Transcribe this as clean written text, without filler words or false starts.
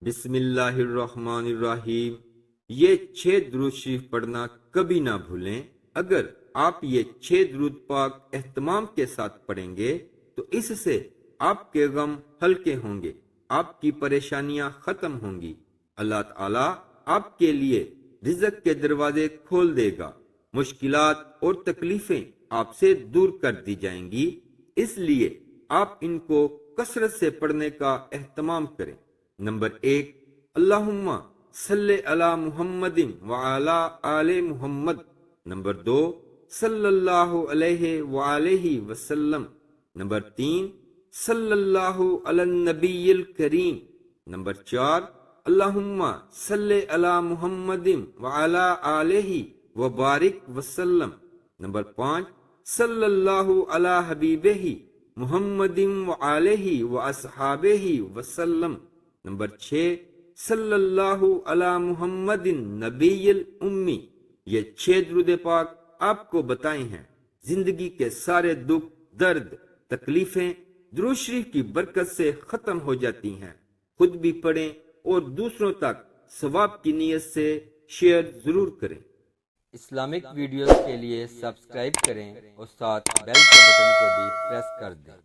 بسم اللہ الرحمن الرحیم۔ یہ 6 درود شریف پڑھنا کبھی نہ بھولیں۔ اگر آپ یہ 6 درود پاک اہتمام کے ساتھ پڑھیں گے تو اس سے آپ کے غم ہلکے ہوں گے، آپ کی پریشانیاں ختم ہوں گی، اللہ تعالیٰ آپ کے لیے رزق کے دروازے کھول دے گا، مشکلات اور تکلیفیں آپ سے دور کر دی جائیں گی۔ اس لیے آپ ان کو کثرت سے پڑھنے کا اہتمام کریں۔ نمبر 1، اللہم صلی علی محمد وعلی آل محمد۔ نمبر 2، صلی اللہ علیہ وآلہ وسلم۔ نمبر 3، صلی اللہ علی النبی الکریم۔ نمبر 4، اللہم صلی علی محمد وعلی آلہ وبارک وسلم۔ نمبر 5، صلی اللہ علی حبیبہ محمد وآلہ واصحابہ وسلم۔ نمبر 6، صلی اللہ علی محمد نبی الامی۔ یہ 6 درود پاک آپ کو بتائے ہیں، زندگی کے سارے دکھ، درد، تکلیفیں درود شریف کی برکت سے ختم ہو جاتی ہیں۔ خود بھی پڑھیں اور دوسروں تک ثواب کی نیت سے شیئر ضرور کریں۔ اسلامک ویڈیوز کے لیے سبسکرائب کریں اور ساتھ بیل کے بٹن کو بھی پریس کر دیں۔